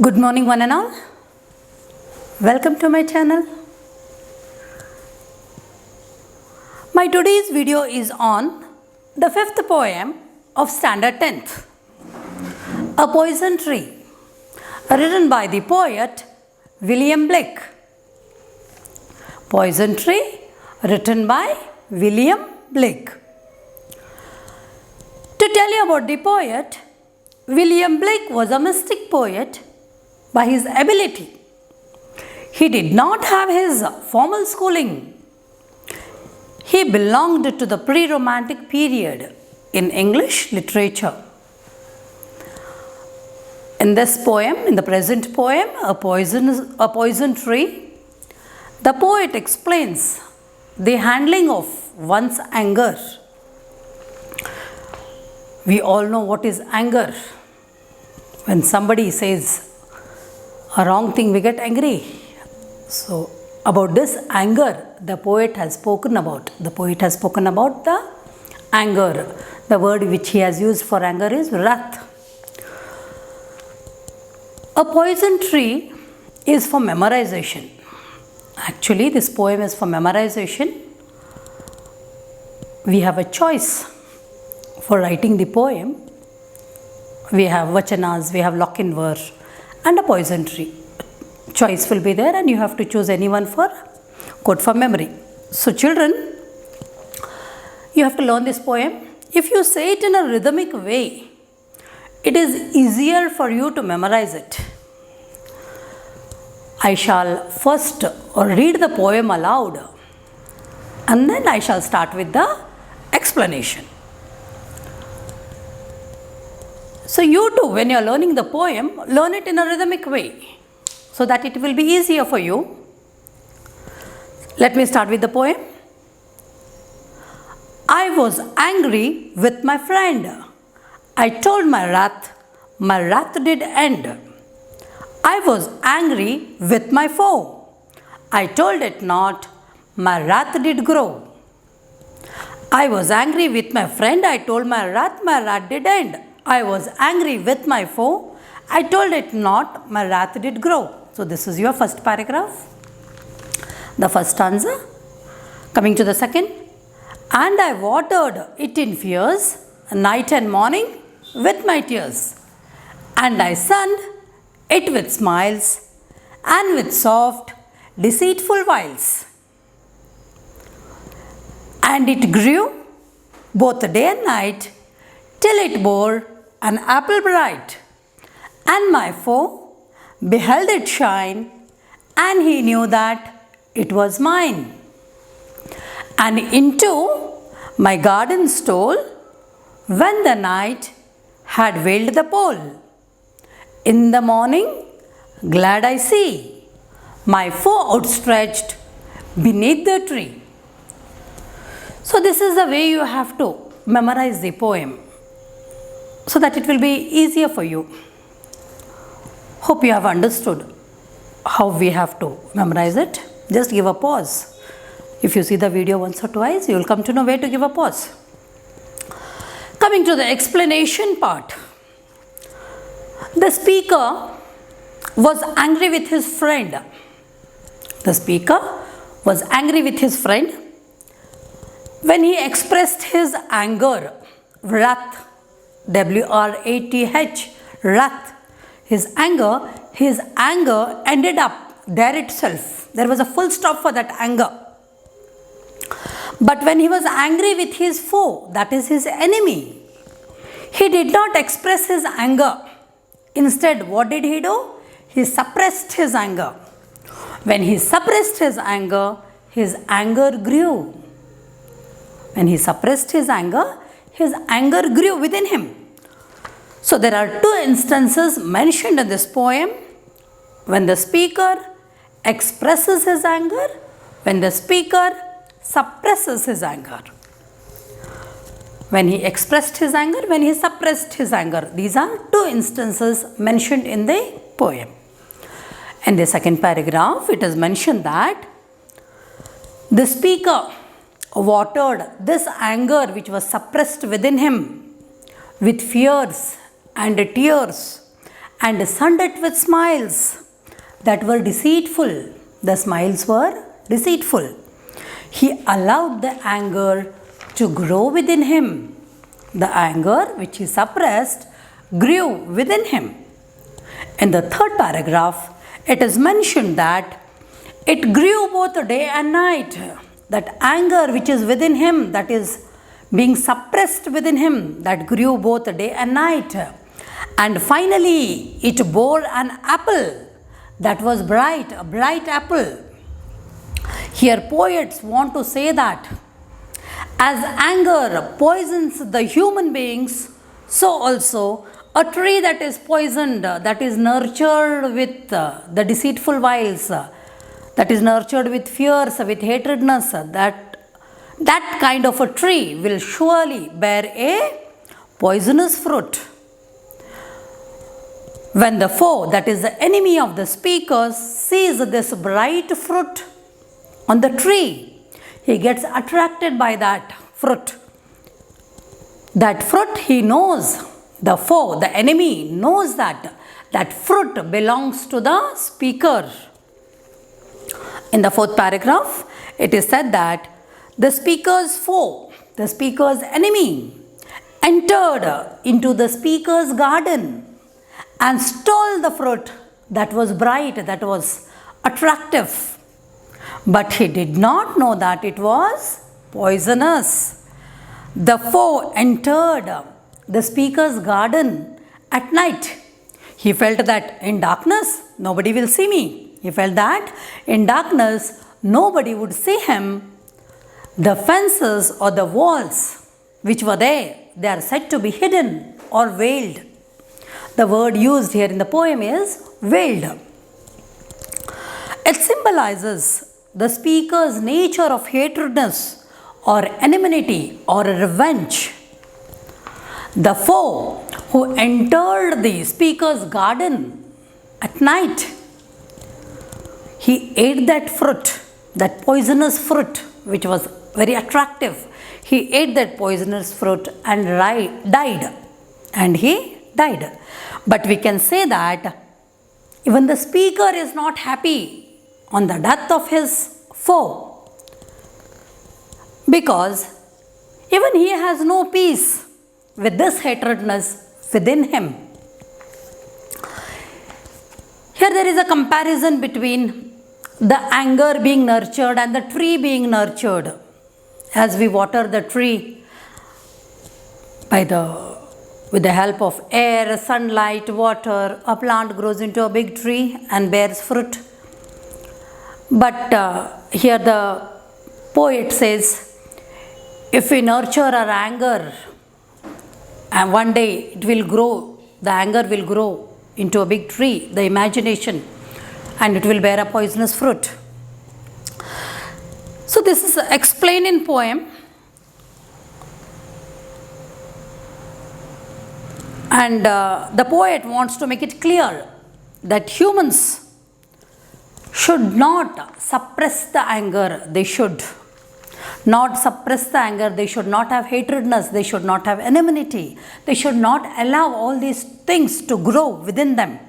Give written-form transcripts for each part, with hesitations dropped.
Good morning one and all. Welcome to my channel. My today's video is on the fifth poem of standard 10th, A Poison Tree, written by the poet William Blake. Poison Tree, written by William Blake. To tell you about the poet, William Blake was a mystic poet by his ability. He did not have his formal schooling. He belonged to the pre-romantic period in English literature. In this poem, in the present poem, A Poison Tree, the poet explains the handling of one's anger. We all know what is anger. When somebody says a wrong thing, we get angry. So, about this anger, the poet has spoken about. The poet has spoken about the anger. The word which he has used for anger is wrath. A poison tree is for memorization. Actually, this poem is for memorization. We have a choice for writing the poem. We have vachanas, we have lock-in verse, and a poison tree. Choice will be there and you have to choose anyone for quote for memory. So children, you have to learn this poem. If you say it in a rhythmic way, it is easier for you to memorize it. I shall first read the poem aloud and then I shall start with the explanation. So you too, when you are learning the poem, learn it in a rhythmic way so that it will be easier for you. Let me start with the poem. I was angry with my friend. I told my wrath did end. I was angry with my foe. I told it not, my wrath did grow. I was angry with my friend. I told my wrath did end. I was angry with my foe. I told it not, my wrath did grow. So this is your first paragraph, the first stanza. Coming to the second. And I watered it in fears, night and morning with my tears. And I sunned it with smiles and with soft, deceitful wiles. And it grew both day and night till it bore an apple bright. And my foe beheld it shine, and he knew that it was mine. And into my garden stole when the night had veiled the pole. In the morning, glad I see my foe outstretched beneath the tree. So this is the way you have to memorize the poem, so that it will be easier for you. Hope you have understood how we have to memorize it. Just give a pause. If you see the video once or twice, you will come to know where to give a pause. Coming to the explanation part. The speaker was angry with his friend. The speaker was angry with his friend when he expressed his anger, wrath, W-R-A-T-H, wrath. His anger ended up there itself. There was a full stop for that anger. But when he was angry with his foe, that is his enemy, he did not express his anger. Instead, what did he do? He suppressed his anger. When he suppressed his anger grew. When he suppressed his anger grew within him. So there are two instances mentioned in this poem: when the speaker expresses his anger, when the speaker suppresses his anger. When he expressed his anger, when he suppressed his anger. These are two instances mentioned in the poem. In the second paragraph, it is mentioned that the speaker watered this anger which was suppressed within him with fears and tears and sunned it with smiles that were deceitful. The smiles were deceitful. He allowed the anger to grow within him. The anger which he suppressed grew within him. In the third paragraph, it is mentioned that it grew both day and night. That anger which is within him, that is being suppressed within him, that grew both day and night. And finally, it bore an apple that was bright, a bright apple. Here poets want to say that as anger poisons the human beings, so also a tree that is poisoned, that is nurtured with the deceitful wiles, that is nurtured with fears, with hatredness, that kind of a tree will surely bear a poisonous fruit. When the foe, that is the enemy of the speakers, sees this bright fruit on the tree, he gets attracted by that fruit. That fruit he knows, the foe, the enemy knows that fruit belongs to the speaker. In the fourth paragraph, it is said that the speaker's foe, the speaker's enemy, entered into the speaker's garden and stole the fruit that was bright, that was attractive. But he did not know that it was poisonous. The foe entered the speaker's garden at night. He felt that in darkness, nobody will see me. He felt that in darkness, nobody would see him. The fences or the walls which were there, they are said to be hidden or veiled. The word used here in the poem is veiled. It symbolizes the speaker's nature of hatredness or enmity or revenge. The foe who entered the speaker's garden at night, he ate that fruit, that poisonous fruit which was very attractive. He ate that poisonous fruit and died. And he died. But we can say that even the speaker is not happy on the death of his foe, because even he has no peace with this hatredness within him. Here there is a comparison between the anger being nurtured and the tree being nurtured. As we water the tree with the help of air, sunlight, water, a plant grows into a big tree and bears fruit. But here the poet says, if we nurture our anger, and one day it will grow, the anger will grow into a big tree, the imagination, and it will bear a poisonous fruit. So this is explained in poem. And the poet wants to make it clear that humans should not suppress the anger. They should not suppress the anger. They should not have hatredness. They should not have enmity. They should not allow all these things to grow within them.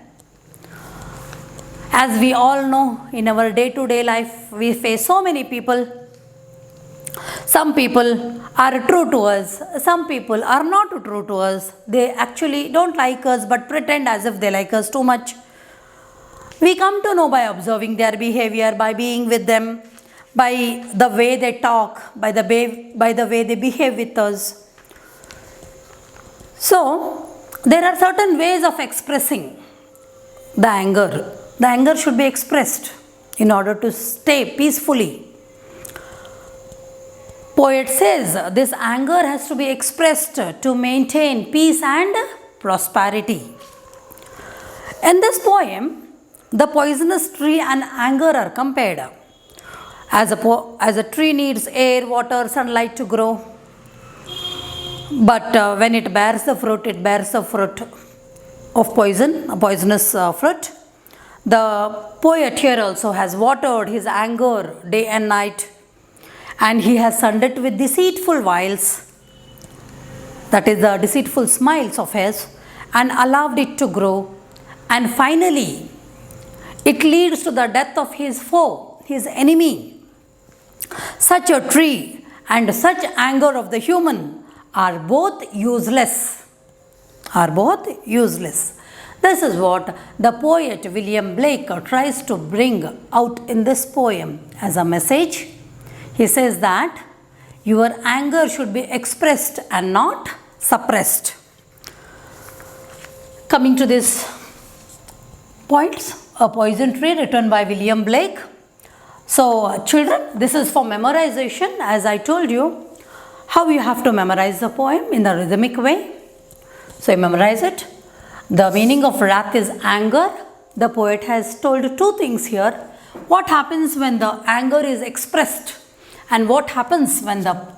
As we all know, in our day-to-day life, we face so many people. Some people are true to us. Some people are not true to us. They actually don't like us but pretend as if they like us too much. We come to know by observing their behavior, by being with them, by the way they talk, by the way they behave with us. So, there are certain ways of expressing the anger. The anger should be expressed in order to stay peacefully. Poet says this anger has to be expressed to maintain peace and prosperity. In this poem, the poisonous tree and anger are compared. As a tree needs air, water, sunlight to grow. But when it bears the fruit of poison, a poisonous fruit. The poet here also has watered his anger day and night, and he has sunned it with deceitful wiles, that is the deceitful smiles of his, and allowed it to grow and finally it leads to the death of his foe, his enemy. Such a tree and such anger of the human are both useless. This is what the poet William Blake tries to bring out in this poem as a message. He says that your anger should be expressed and not suppressed. Coming to this points, A Poison Tree, written by William Blake. So children, this is for memorization. As I told you, how you have to memorize the poem in a rhythmic way. So you memorize it. The meaning of wrath is anger. The poet has told two things here. What happens when the anger is expressed and what happens when the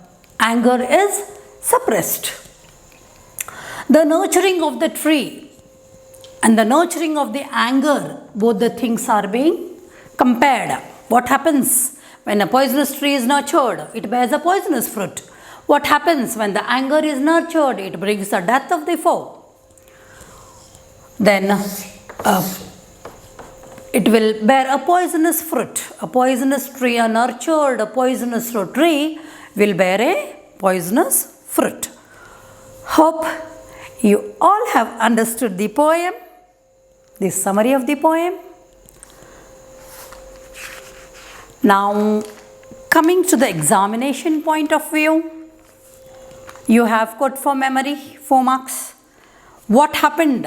anger is suppressed. The nurturing of the tree and the nurturing of the anger, both the things are being compared. What happens when a poisonous tree is nurtured? It bears a poisonous fruit. What happens when the anger is nurtured? It brings the death of the foe. Then it will bear a poisonous fruit. A poisonous tree, a nurtured, a poisonous tree will bear a poisonous fruit. Hope you all have understood the poem, the summary of the poem. Now, coming to the examination point of view, you have got for memory 4 marks. What happened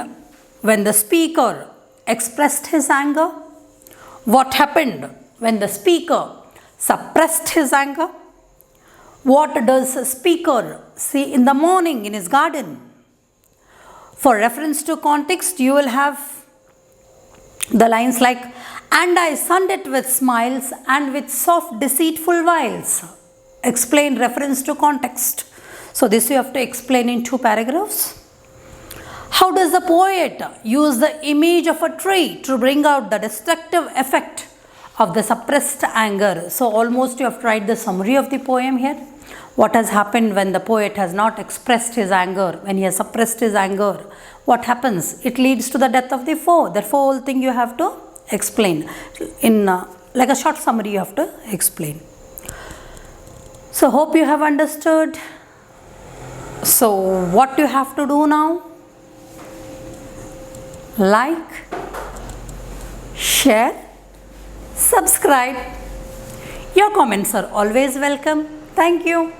when the speaker expressed his anger? What happened when the speaker suppressed his anger? What does the speaker see in the morning in his garden? For reference to context, you will have the lines like, and I sunned it with smiles and with soft deceitful wiles. Explain reference to context. So this you have to explain in 2 paragraphs. How does the poet use the image of a tree to bring out the destructive effect of the suppressed anger? So almost you have tried the summary of the poem here. What has happened when the poet has not expressed his anger, when he has suppressed his anger? What happens? It leads to the death of the foe. Therefore, whole thing you have to explain. In like a short summary you have to explain. So hope you have understood. So what you have to do now? Like, share, subscribe. Your comments are always welcome. Thank you.